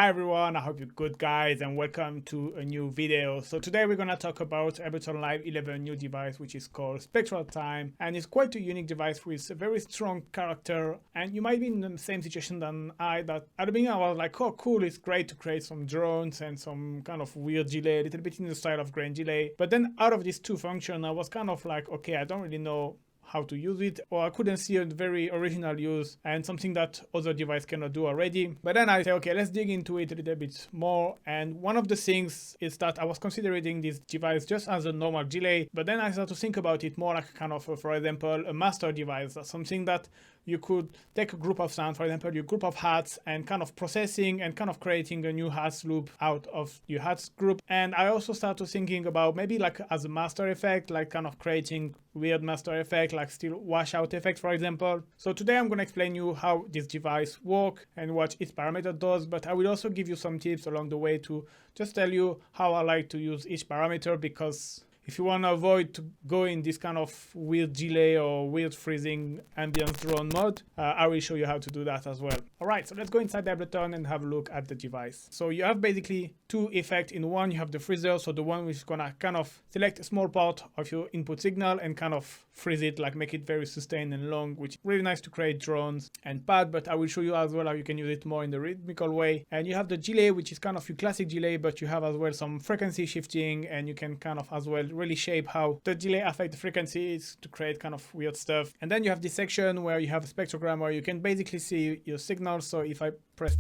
Hi everyone, I hope you're good guys and welcome to a new video. So today we're gonna talk about Ableton Live 11 new device which is called Spectral Time, and it's quite a unique device with a very strong character. And you might be in the same situation than I, that at the beginning I was like, oh cool, it's great to create some drones and some kind of weird delay, a little bit in the style of grain delay. But then out of these two functions I was kind of like, okay, I don't really know how to use it, or I couldn't see a very original use and something that other device cannot do already. But then I say, okay, let's dig into it a little bit more. And one of the things is that I was considering this device just as a normal delay, but then I started to think about it more like kind of, for example, a master device, something that you could take a group of sounds, for example, your group of hats, and kind of processing and kind of creating a new hats loop out of your hats group. And I also started thinking about maybe like as a master effect, like kind of creating weird master effect, like still washout effect, for example. So today I'm going to explain you how this device works and what each parameter does, but I will also give you some tips along the way to just tell you how I like to use each parameter, because if you want to avoid to go in this kind of weird delay or weird freezing ambience drone mode, I will show you how to do that as well. Alright, so let's go inside Ableton and have a look at the device. So you have basically two effects in one. You have the freezer, so the one which is gonna kind of select a small part of your input signal and kind of freeze it, like make it very sustained and long, which is really nice to create drones and pad, but I will show you as well how you can use it more in the rhythmical way. And you have the delay, which is kind of your classic delay, but you have as well some frequency shifting, and you can kind of as well really shape how the delay affects the frequencies to create kind of weird stuff. And then you have this section where you have a spectrogram where you can basically see your signal. So if I press,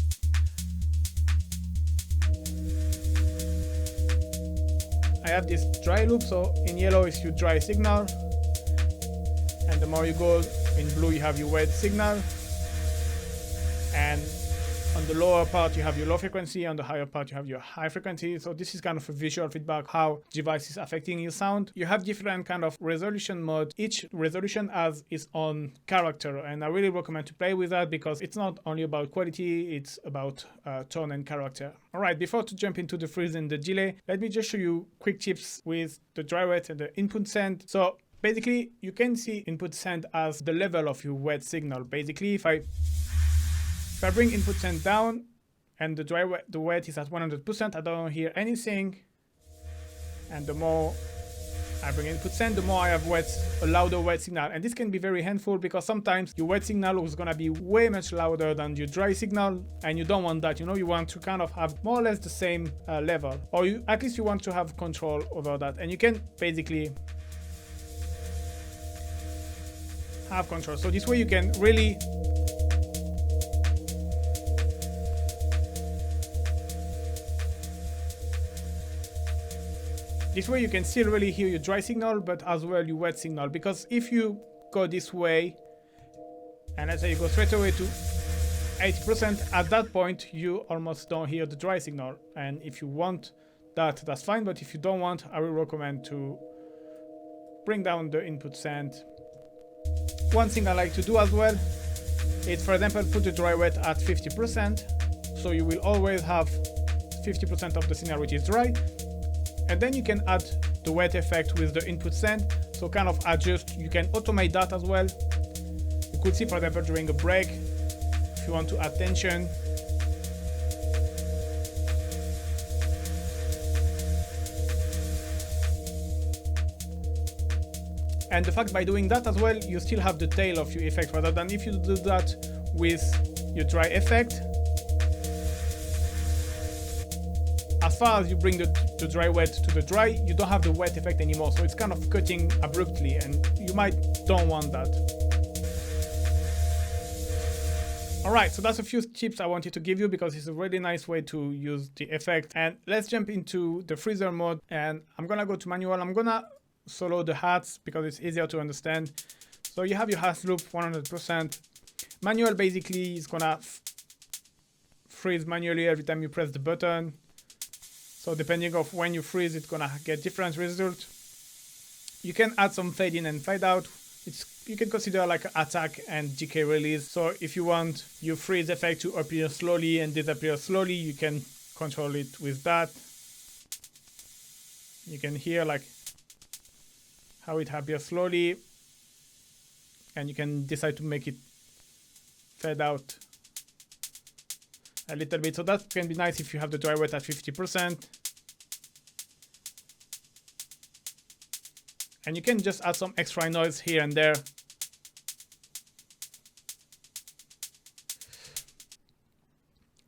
I have this dry loop, so in yellow is your dry signal, and the more you go in blue you have your wet signal, and on the lower part you have your low frequency, on the higher part you have your high frequency. So this is kind of a visual feedback how device is affecting your sound. You have different kind of resolution mode. Each resolution has its own character, and I really recommend to play with that because it's not only about quality, it's about tone and character. Alright, before to jump into the freeze and the delay, let me just show you quick tips with the dry wet and the input send. So basically you can see input send as the level of your wet signal. Basically if I bring input send down and the wet is at 100%, I don't hear anything. And the more I bring input send, the more I have a louder wet signal. And this can be very handful because sometimes your wet signal is gonna be way much louder than your dry signal, and you don't want that. You know, you want to kind of have more or less the same level, or at least you want to have control over that. And you can basically have control. So this way you can really still really hear your dry signal, but as well your wet signal. Because if you go this way, and let's say you go straight away to 80%, at that point you almost don't hear the dry signal. And if you want that, that's fine. But if you don't want, I will recommend to bring down the input send. One thing I like to do as well is, for example, put the dry wet at 50%. So you will always have 50% of the signal which is dry. And then you can add the wet effect with the input send, so kind of adjust. You can automate that as well. You could see, for example, during a break, if you want to add tension. And the fact by doing that as well, you still have the tail of your effect, rather than if you do that with your dry effect. As far as you bring the dry wet to the dry, you don't have the wet effect anymore, so it's kind of cutting abruptly, and you might don't want that. Alright, so that's a few tips I wanted to give you because it's a really nice way to use the effect. And let's jump into the freezer mode, and I'm gonna go to manual. I'm gonna solo the hats because it's easier to understand. So you have your hats loop 100%. Manual basically is gonna freeze manually every time you press the button. So depending on when you freeze, it's gonna get different result. You can add some fade in and fade out. You can consider like attack and decay release. So if you want your freeze effect to appear slowly and disappear slowly, you can control it with that. You can hear like how it appears slowly, and you can decide to make it fade out a little bit. So that can be nice if you have the dry wet at 50%. And you can just add some extra noise here and there.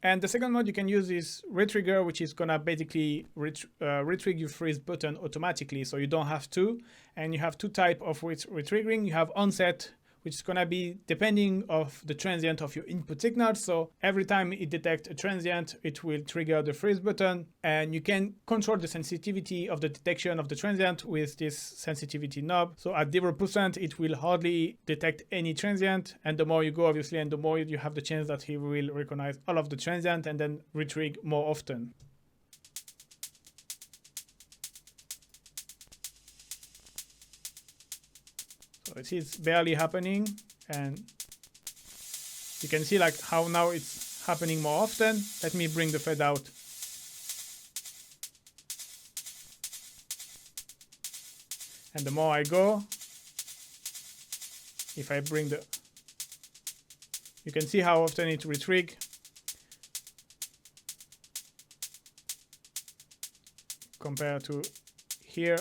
And the second mode you can use is retrigger, which is gonna basically retrig your freeze button automatically, so you don't have to. And you have two types of retriggering. You have onset, which is gonna be depending of the transient of your input signal. So every time it detects a transient, it will trigger the freeze button, and you can control the sensitivity of the detection of the transient with this sensitivity knob. So at 0%, it will hardly detect any transient, and the more you go, obviously, and the more you have the chance that he will recognize all of the transient and then retrig more often. So it's barely happening, and you can see like how now it's happening more often. Let me bring the fade out. And the more I go, if I bring the, you can see how often it retrig. Compared to here.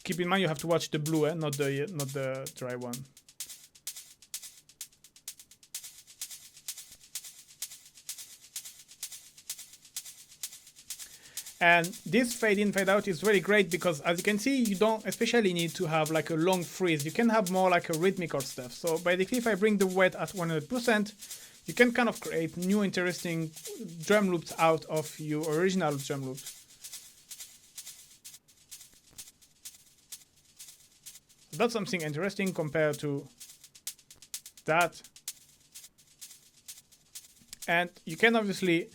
Keep in mind you have to watch the blue, not the dry one. And this fade in, fade out is really great because, as you can see, you don't especially need to have like a long freeze. You can have more like a rhythmical stuff. So basically, if I bring the wet at 100%, you can kind of create new interesting drum loops out of your original drum loops. That's something interesting compared to that. And you can obviously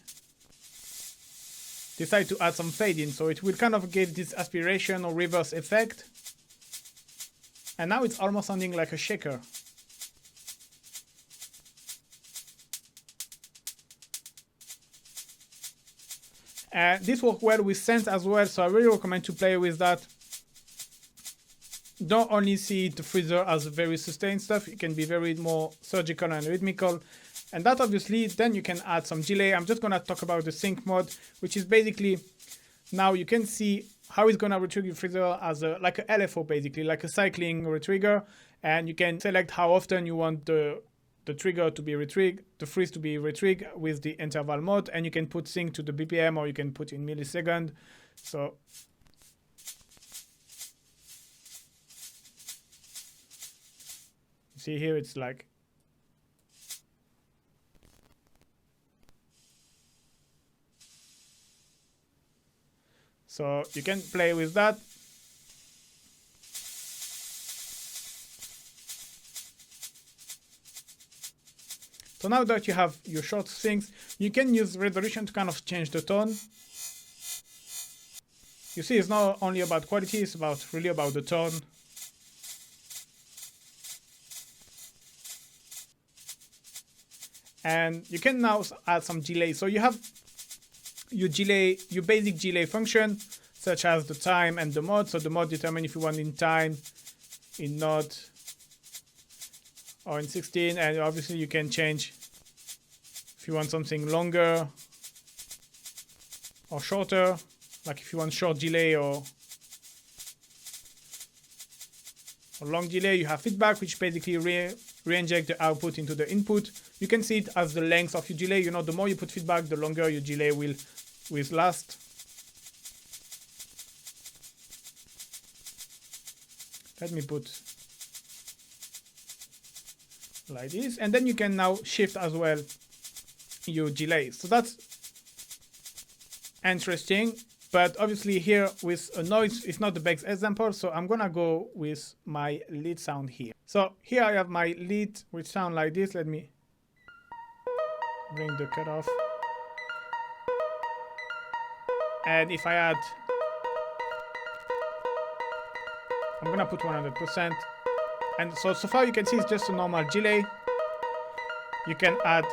decide to add some fade in, so it will kind of give this aspiration or reverse effect. And now it's almost sounding like a shaker. This works well with synth as well, so I really recommend to play with that. Don't only see the freezer as very sustained stuff, it can be very more surgical and rhythmical. And that obviously, then you can add some delay. I'm just gonna talk about the sync mode, which is basically, now you can see how it's gonna retrigger your freezer as like a LFO basically, like a cycling retrigger. And you can select how often you want the trigger to be retrigged, the freeze to be retrigged with the interval mode. And you can put sync to the BPM, or you can put in millisecond. So see here, it's like, so you can play with that. So now that you have your short things, you can use resolution to kind of change the tone. You see, it's not only about quality, it's really about the tone. And you can now add some delay. So you have your delay, your basic delay function, such as the time and the mode. So the mode determines if you want in time, in note, or in 16. And obviously you can change if you want something longer or shorter, like if you want short delay or long delay. You have feedback, which basically re-inject the output into the input. You can see it as the length of your delay. You know, the more you put feedback, the longer your delay will last. Let me put like this, and then you can now shift as well your delay. So that's interesting. But obviously here with a noise, it's not the best example, so I'm gonna go with my lead sound here. So here I have my lead, which sound like this. Let me bring the cutoff. And if I add, I'm gonna put 100%. And so far you can see it's just a normal delay. You can add,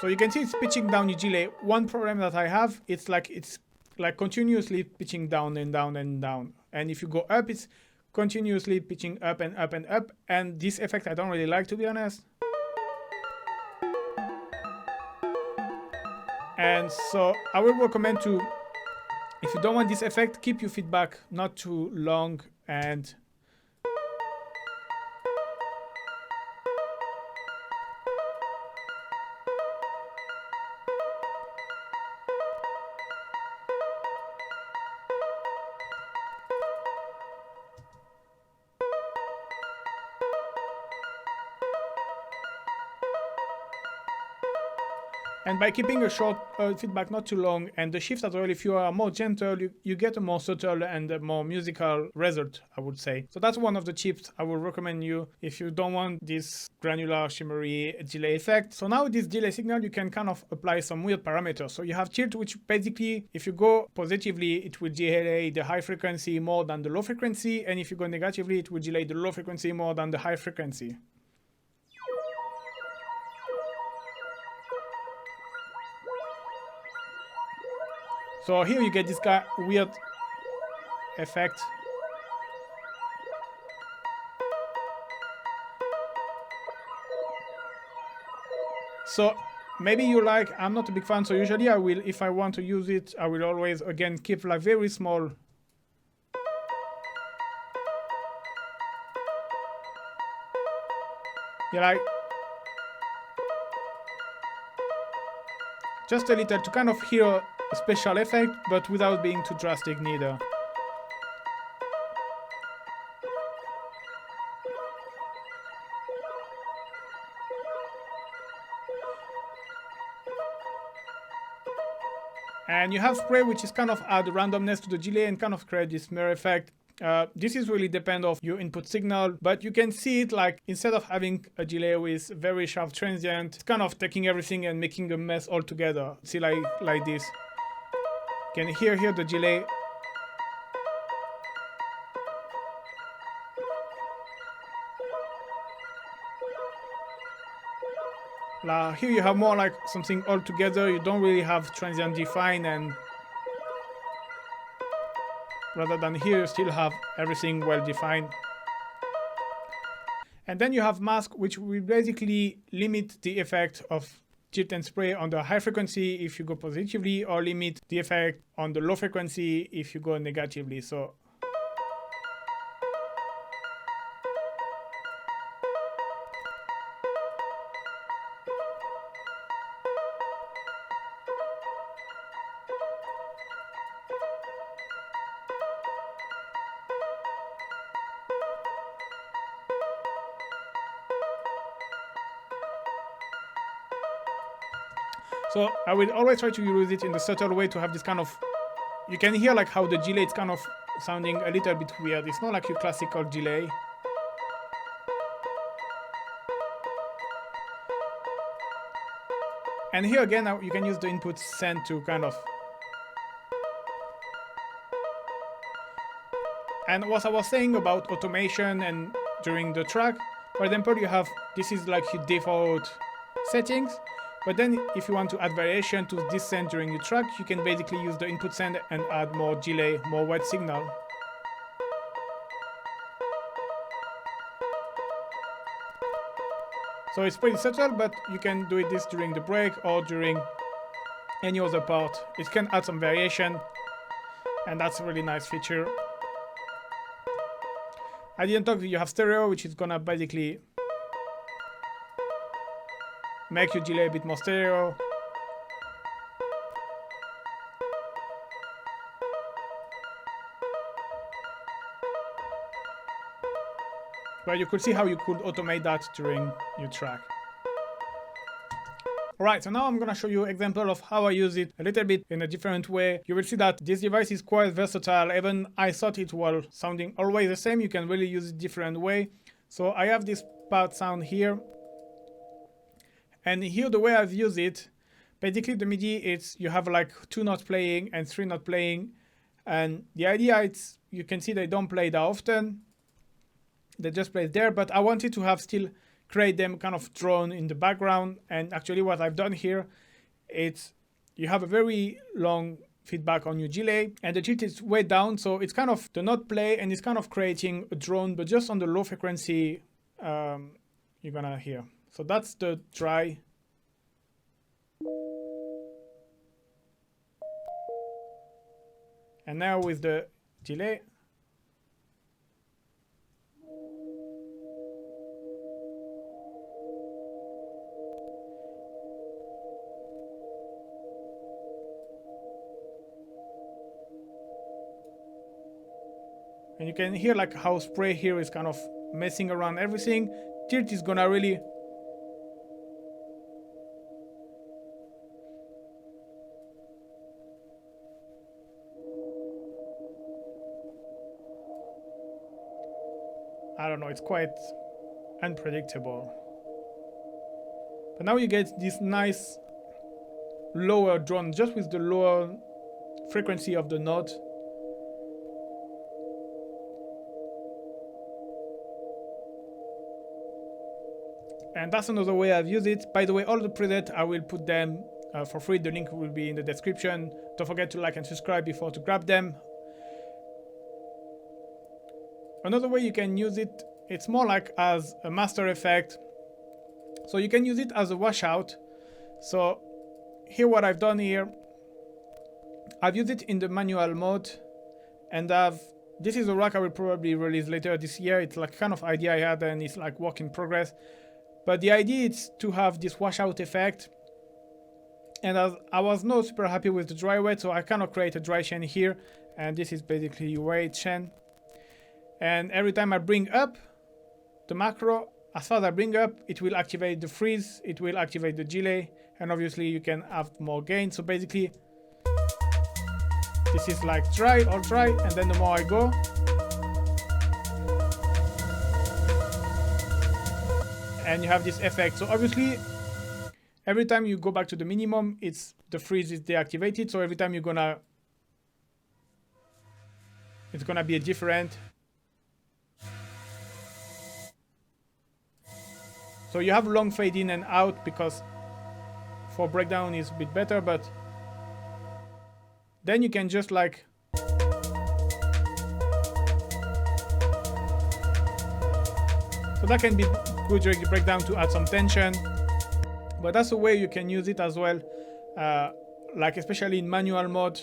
so you can see it's pitching down your delay. One problem that I have, it's like continuously pitching down and down and down. And if you go up, it's continuously pitching up and up and up, and this effect I don't really like, to be honest. And so I will recommend to, if you don't want this effect, keep your feedback not too long, and by keeping a short feedback not too long, and the shift as well, if you are more gentle, you get a more subtle and a more musical result, I would say. So that's one of the chips I would recommend you if you don't want this granular shimmery delay effect. So now this delay signal, you can kind of apply some weird parameters. So you have tilt, which basically, if you go positively, it will delay the high frequency more than the low frequency, and if you go negatively, it will delay the low frequency more than the high frequency. So here you get this weird effect. So maybe you like, I'm not a big fan, so usually I will, if I want to use it, I will always again keep like very small. Yeah, like just a little to kind of hear a special effect, but without being too drastic neither. And you have spray, which is kind of add randomness to the delay and kind of create this mirror effect. This is really depend of your input signal, but you can see it like instead of having a delay with very sharp transient, it's kind of taking everything and making a mess all together. See, like this. You can hear here the delay. Here you have more like something all together. You don't really have transient defined, and rather than here you still have everything well defined. And then you have mask, which will basically limit the effect of tilt and spray on the high frequency if you go positively, or limit the effect on the low frequency if you go negatively. So So I will always try to use it in the subtle way to have this kind of, you can hear like how the delay is kind of sounding a little bit weird. It's not like your classical delay. And here again, you can use the input send to kind of. And what I was saying about automation and during the track, for example, you have, this is like your default settings. But then if you want to add variation to this send during your track, you can basically use the input send and add more delay, more white signal. So it's pretty subtle, but you can do this during the break or during any other part. It can add some variation, and that's a really nice feature. I didn't talk, you have stereo, which is gonna basically make your delay a bit more stereo. But you could see how you could automate that during your track. Alright, so now I'm gonna show you an example of how I use it a little bit in a different way. You will see that this device is quite versatile. Even I thought it was sounding always the same. You can really use it different way. So I have this part sound here. And here the way I've used it, basically the MIDI, it's you have like 2 notes playing and 3 not playing. And the idea is, you can see they don't play that often. They just play there, but I wanted to have still create them kind of drawn in the background. And actually what I've done here, it's you have a very long feedback on your delay, and the tilt is way down, so it's kind of the not play, and it's kind of creating a drone, but just on the low frequency you're gonna hear. So that's the dry. And now with the delay. And you can hear like how spray here is kind of messing around everything. Tilt is gonna really I don't know, it's quite unpredictable. But now you get this nice lower drone just with the lower frequency of the note. And that's another way I've used it. By the way, all the presets, I will put them for free. The link will be in the description. Don't forget to like and subscribe before to grab them. Another way you can use it, it's more like as a master effect. So you can use it as a washout. So here what I've done here, I've used it in the manual mode, and this is a rack I will probably release later this year. It's like kind of idea I had, and it's like work in progress. But the idea is to have this washout effect. And as I was not super happy with the dry wet, so I kind of create a dry chain here, and this is basically wet chain. And every time I bring up the macro, as far as I bring up, it will activate the freeze, it will activate the delay, and obviously you can have more gain. So basically, this is like dry, all dry, and then the more I go, and you have this effect. So obviously, every time you go back to the minimum, the freeze is deactivated. So every time it's gonna be a different. So you have long fade in and out because for breakdown is a bit better, but then you can just like so that can be good during the breakdown to add some tension, but that's a way you can use it as well, like especially in manual mode.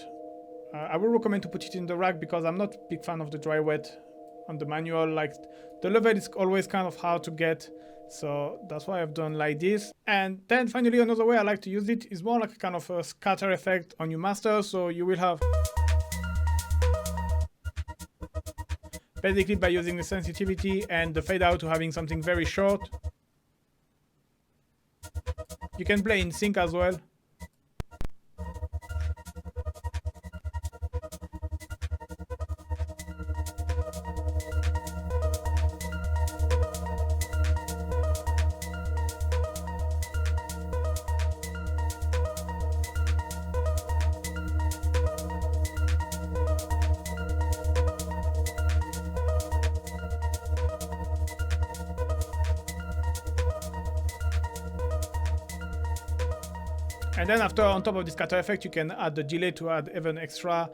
I will recommend to put it in the rack because I'm not a big fan of the dry wet on the manual. Like the level is always kind of hard to get, so that's why I've done like this. And then finally another way I like to use it is more like a kind of a scatter effect on your master. So you will have basically by using the sensitivity and the fade out to having something very short. You can play in sync as well. And then after, on top of this scatter effect, you can add the delay to add even extra.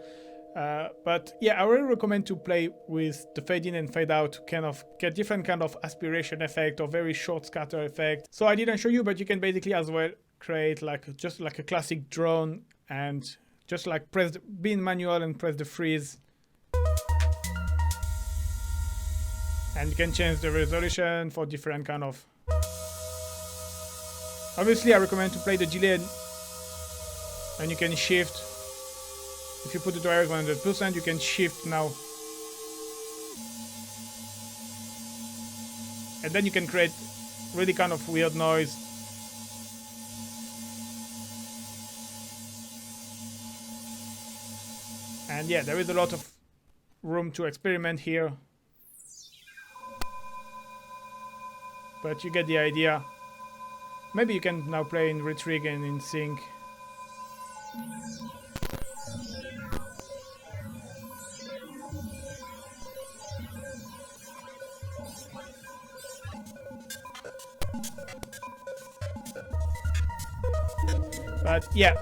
But yeah, I really recommend to play with the fade in and fade out to kind of get different kind of aspiration effect or very short scatter effect. So I didn't show you, but you can basically as well create like just like a classic drone and just like be in manual and press the freeze. And you can change the resolution for different kind of. Obviously, I recommend to play the delay. And you can shift. If you put the drivers 100%, you can shift now. And then you can create really kind of weird noise. And yeah, there is a lot of room to experiment here. But you get the idea. Maybe you can now play in retrig and in sync. But yeah,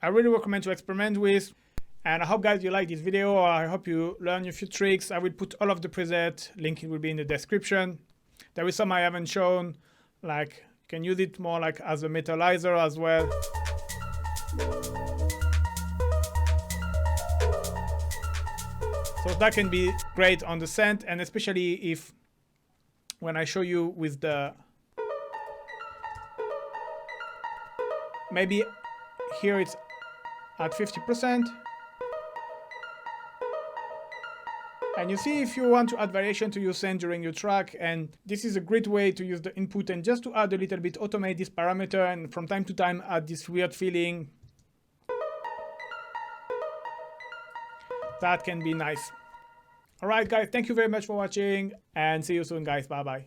I really recommend to experiment with. And I hope guys you like this video. I hope you learn a few tricks. I will put all of the preset, link will be in the description. There is some I haven't shown, like you can use it more like as a metalizer as well. So that can be great on the scent, and especially if when I show you with the, maybe here it's at 50%. And you see if you want to add variation to your scent during your track, and this is a great way to use the input and just to add a little bit, automate this parameter, and from time to time add this weird feeling. That can be nice. Alright guys, thank you very much for watching, and see you soon guys, bye bye.